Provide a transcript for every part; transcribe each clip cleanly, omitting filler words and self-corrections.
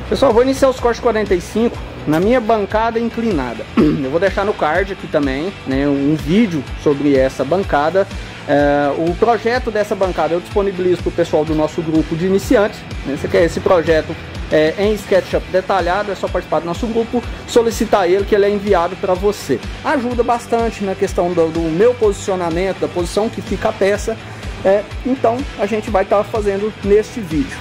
Pessoal, vou iniciar os cortes 45 na minha bancada inclinada. Eu vou deixar no card aqui também, né, um vídeo sobre essa bancada. O projeto dessa bancada eu disponibilizo para o pessoal do nosso grupo de iniciantes, né? Você quer esse projeto em SketchUp detalhado, é só participar do nosso grupo, solicitar ele que ele é enviado para você. Ajuda bastante na questão do meu posicionamento, da posição que fica a peça. Então a gente vai estar fazendo neste vídeo.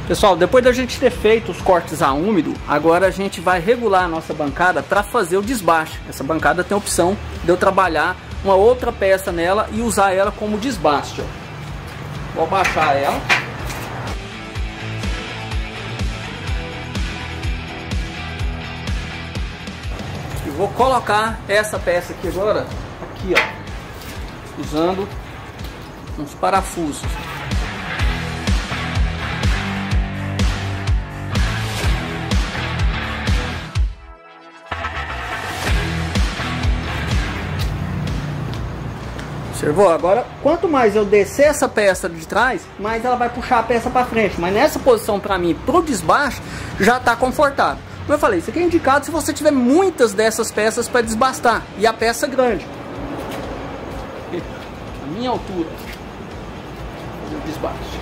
Pessoal, depois da gente ter feito os cortes a úmido, agora a gente vai regular a nossa bancada para fazer o desbaste. Essa bancada tem a opção de eu trabalhar uma outra peça nela e usar ela como desbaste. Vou abaixar ela. E vou colocar essa peça aqui agora, aqui ó, usando uns parafusos. Observou? Agora, quanto mais eu descer essa peça de trás, mais ela vai puxar a peça para frente. Mas nessa posição, para mim, pro desbaste, já está confortável. Como eu falei, isso aqui é indicado se você tiver muitas dessas peças para desbastar. E a peça grande. A minha altura. O desbaste.